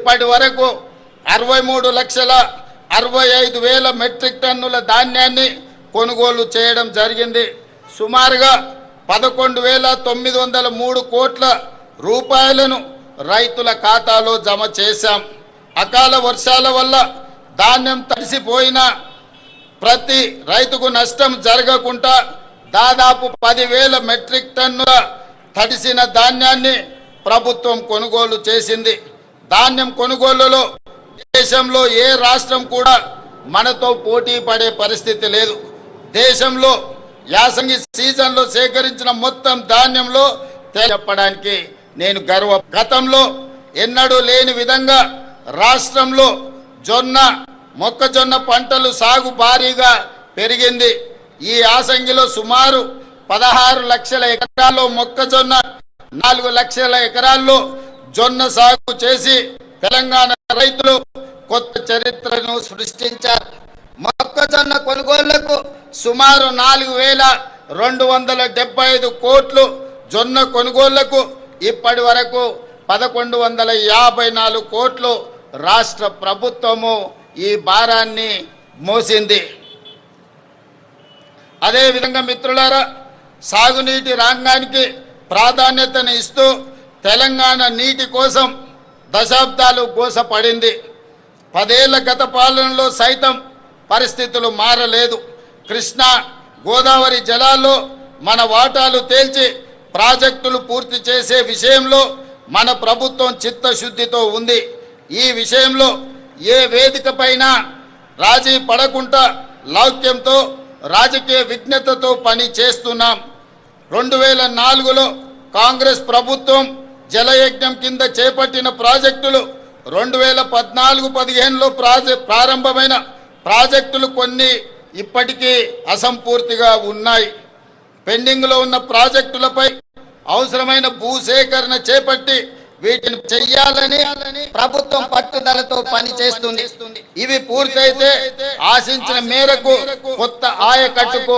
ఇప్పటి వరకు 63,65,000 మెట్రిక్ టన్నుల ధాన్యాన్ని కొనుగోలు చేయడం జరిగింది. సుమారుగా 11,903 కోట్ల రూపాయలను రైతుల ఖాతాలో జమ చేశాం. అకాల వర్షాల వల్ల ధాన్యం తడిసిపోయినా ప్రతి రైతుకు నష్టం జరగకుండా దాదాపు 10,000 మెట్రిక్ టన్నుల తడిసిన ధాన్యాన్ని ప్రభుత్వం కొనుగోలు చేసింది. ధాన్యం కొనుగోలులో దేశంలో ఏ రాష్ట్రం కూడా మనతో పోటీ పడే పరిస్థితి లేదు. దేశంలో యాసంగి సీజన్లో సేకరించిన మొత్తం ధాన్యంలో చెప్పడానికి నేను గతంలో ఎన్నడూ లేని విధంగా రాష్ట్రంలో మొక్కజొన్న పంటలు సాగు భారీగా పెరిగింది. ఈ యాసంగిలో సుమారు 16 లక్షల ఎకరాల్లో మొక్కజొన్న, 4 లక్షల ఎకరాల్లో జొన్న సాగు చేసి తెలంగాణ రైతులు కొత్త చరిత్రను సృష్టించారు. మొక్కజొన్న కొనుగోళ్లకు సుమారు 4,275 కోట్లు, జొన్న కొనుగోళ్లకు ఇప్పటి వరకు 1,154 కోట్లు రాష్ట్ర ప్రభుత్వము ఈ భారాన్ని మోసింది. అదేవిధంగా మిత్రులారా, సాగునీటి రంగానికి ప్రాధాన్యతను ఇస్తూ తెలంగాణ నీటి కోసం దశాబ్దాలు గోసపడింది. 10 ఏళ్ల గత పాలనలో సైతం పరిస్థితులు మారలేదు. కృష్ణా గోదావరి జలాల్లో మన వాటాలు తేల్చి ప్రాజెక్టులు పూర్తి చేసే విషయంలో మన ప్రభుత్వం చిత్తశుద్ధితో ఉంది. ఈ విషయంలో ఏ వేదికపైన రాజీ పడకుండా లౌక్యంతో రాజకీయ విజ్ఞతతో పని చేస్తున్నాం. 2004లో కాంగ్రెస్ ప్రభుత్వం జలయజ్ఞం కింద చేపట్టిన ప్రాజెక్టులు 2014-15లో ప్రారంభమైన ప్రాజెక్టులు కొన్ని ఇప్పటికీ అసంపూర్తిగా ఉన్నాయి. పెండింగ్లో ఉన్న ప్రాజెక్టులపై అవసరమైన భూసేకరణ చేపట్టి వీటిని చెయ్యాలని ప్రభుత్వం పట్టుదలతో పనిచేస్తుంది. ఇవి పూర్తయితే ఆశించిన మేరకు కొత్త ఆయకట్టుకు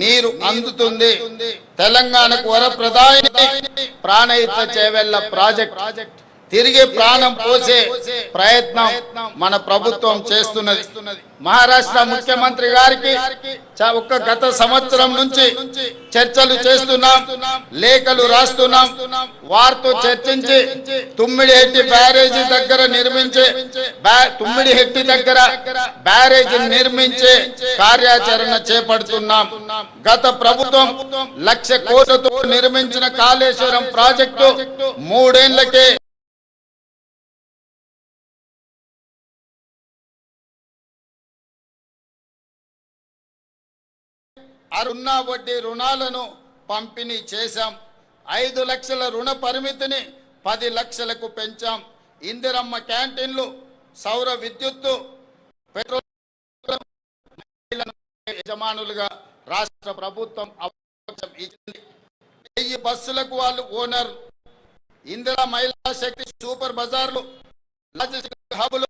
నీరు అందుతుంది. తెలంగాణకు వరప్రదాయిని ప్రాణహిత చేవెళ్ల ప్రాజెక్ట్ తిరిగి ప్రాణం పోసే ప్రయత్నం మన ప్రభుత్వం చేస్తున్నది. మహారాష్ట్ర ముఖ్యమంత్రి గారికి గత సంవత్సరం నుంచి చర్చలు చేస్తున్నాం, లేఖలు రాస్తున్నాం. వారితో చర్చించి తుమ్మిడిహెట్టి బ్యారేజీ దగ్గర నిర్మించే కార్యాచరణ చేపడుతున్నాం. గత ప్రభుత్వం 1,00,000 కోట్లతో నిర్మించిన కాళేశ్వరం ప్రాజెక్టు 3 ఏళ్లకే అరుణ వడ్డీ రుణాలను పంపిణీ చేశాం. 5 లక్షల రుణ పరిమితిని 10 లక్షలకు పెంచాం. ఇందిరమ్మ క్యాంటీన్లు, సౌర విద్యుత్తు, పెట్రోల్ యజమానులుగా రాష్ట్ర ప్రభుత్వం అవకాశం ఇచ్చింది. 1000 బస్సులకు వాళ్ళు ఓనర్. ఇందిరా మహిళా శక్తి సూపర్ బజార్లు, లాజిస్టిక్ హబులు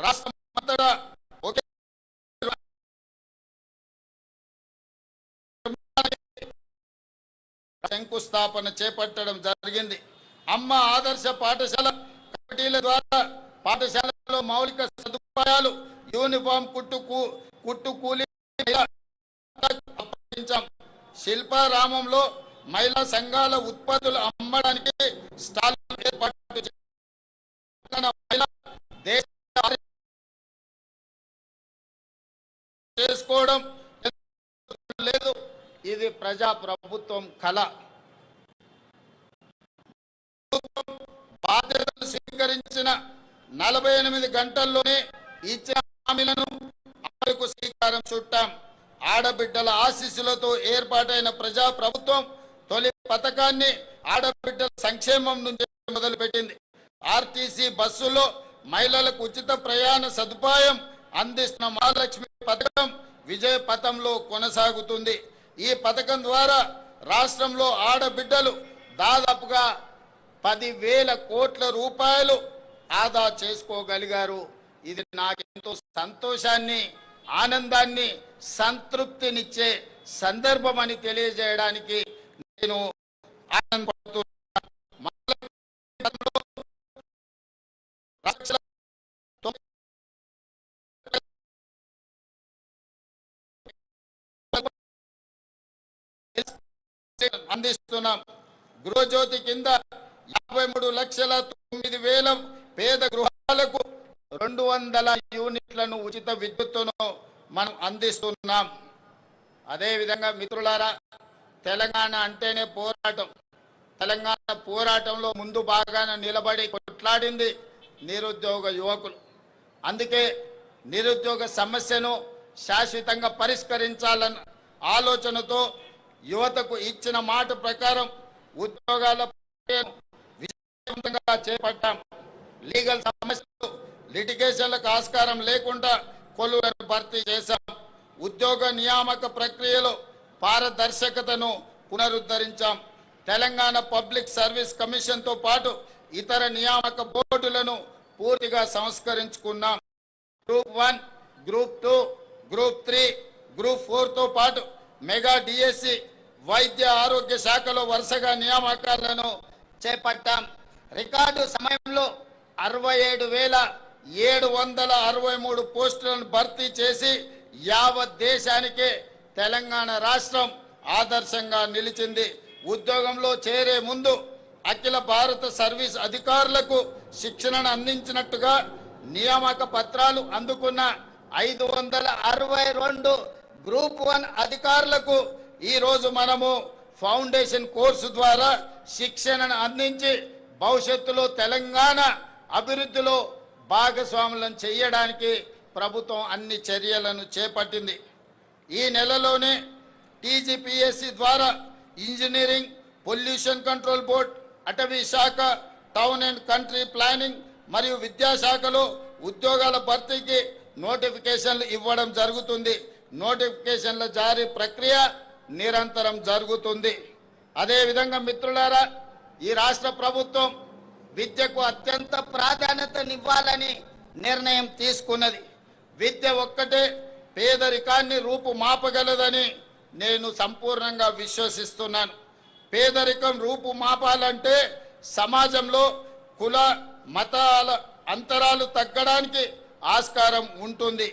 రాష్ట్రమంతటా ఒకే శంకుస్థాపన చేపట్టడం జరిగింది. అమ్మ ఆదర్శ పాఠశాల కమిటీల ద్వారా పాఠశాలలో మౌలిక సదుపాయాలు, యూనిఫామ్, కుట్టు కూలీ శిల్పారామంలో మహిళా సంఘాల ఉత్పత్తులు అమ్మడానికి స్టాల్ ఏర్పాటు చేసుకోవడం లేదు. ఇది ప్రజా ప్రభుత్వం కళ. బాధ్యతలు స్వీకరించిన 48 గంటల్లోనే ఇచ్చిన హామీలను అమలుకు శ్రీకారం చుట్టాం. ఆడబిడ్డల ఆశీస్సులతో ఏర్పాటైన ప్రజా ప్రభుత్వం తొలి పథకాన్ని ఆడబిడ్డల సంక్షేమం నుంచి మొదలుపెట్టింది. ఆర్టీసీ బస్సులో మహిళలకు ఉచిత ప్రయాణ సదుపాయం అందిస్తున్న మహాలక్ష్మి పథకం విజయ పథంలో కొనసాగుతుంది. ఈ పథకం ద్వారా రాష్ట్రంలో ఆడబిడ్డలు దాదాపుగా 10,000 కోట్ల రూపాయలు ఆదా చేసుకోగలిగారు. ఇది నాకెంతో సంతోషాన్ని, ఆనందాన్ని, సంతృప్తినిచ్చే సందర్భం అని తెలియజేయడానికి నేను ఆనందపడుతున్నాను. అందిస్తున్నాం. గృహజ్యోతి కింద 53,09,000 పేద గృహాలకు 200 యూనిట్లను ఉచిత విద్యుత్తును మనం అందిస్తున్నాం. అదేవిధంగా మిత్రులారా, తెలంగాణ అంటేనే పోరాటం. తెలంగాణ పోరాటంలో ముందు భాగాన నిలబడి కొట్లాడింది నిరుద్యోగ యువకులు. అందుకే నిరుద్యోగ సమస్యను శాశ్వతంగా పరిష్కరించాలన్న ఆలోచనతో యువతకు ఇచ్చిన మాట ప్రకారం ఉద్యోగాల విజయవంతంగా చేపట్టాం. లీగల్ సమస్యలు, లిటిగేషన్లకు ఆస్కారం లేకుండా కొలువులను భర్తీ చేశాం. ఉద్యోగ నియామక ప్రక్రియలో పారదర్శకతను పునరుద్ధరించాం. తెలంగాణ పబ్లిక్ సర్వీస్ కమిషన్తో పాటు ఇతర నియామక బోర్డులను పూర్తిగా సంస్కరించుకున్నాం. గ్రూప్ 1, గ్రూప్ 2, గ్రూప్ 3, గ్రూప్ 4తో పాటు మెగా డిఎస్సి, వైద్య ఆరోగ్య శాఖలో వరుసగా నియామకాలను చేపట్టాం. రికార్డు సమయంలో 67,763 పోస్టులను భర్తీ చేసి యావత్ దేశానికే తెలంగాణ రాష్ట్రం ఆదర్శంగా నిలిచింది. ఉద్యోగంలో చేరే ముందు అఖిల భారత సర్వీస్ అధికారులకు శిక్షణను అందించినట్టుగా నియామక పత్రాలు అందుకున్న 562 గ్రూప్ 1 అధికారులకు ఈరోజు మనము ఫౌండేషన్ కోర్సు ద్వారా శిక్షణను అందించి భవిష్యత్తులో తెలంగాణ అభివృద్ధిలో భాగస్వాములను చేయడానికి ప్రభుత్వం అన్ని చర్యలను చేపట్టింది. ఈ నెలలోనే టీజీపీఎస్సీ ద్వారా ఇంజనీరింగ్, పొల్యూషన్ కంట్రోల్ బోర్డ్, అటవీ శాఖ, టౌన్ అండ్ కంట్రీ ప్లానింగ్ మరియు విద్యాశాఖలో ఉద్యోగాల భర్తీకి నోటిఫికేషన్లు ఇవ్వడం జరుగుతుంది. నోటిఫికేషన్ల జారీ ప్రక్రియ నిరంతరం జరుగుతుంది. అదేవిధంగా మిత్రులారా, ఈ రాష్ట్ర ప్రభుత్వం విద్యకు అత్యంత ప్రాధాన్యతనివ్వాలని నిర్ణయం తీసుకున్నది. విద్య ఒక్కటే పేదరికాన్ని రూపుమాపగలదని నేను సంపూర్ణంగా విశ్వసిస్తున్నాను. పేదరికం రూపుమాపాలంటే సమాజంలో కుల మతాల అంతరాలు తగ్గడానికి ఆస్కారం ఉంటుంది.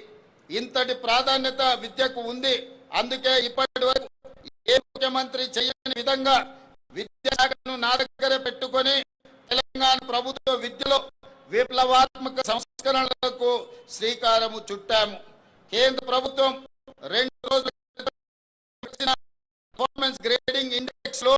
ఇంతటి ప్రాధాన్యత విద్యకు ఉంది. అందుకే ఇప్పటి వరకు ఏ ముఖ్యమంత్రి చేయని విధంగా విద్యాశాఖను నా దగ్గరే పెట్టుకొని తెలంగాణ ప్రభుత్వ విద్యలో విప్లవాత్మక సంస్కరణలకు శ్రీకారము చుట్టాము. కేంద్ర ప్రభుత్వం 2 రోజుల పర్ఫార్మెన్స్ గ్రేడింగ్ ఇండెక్స్ లో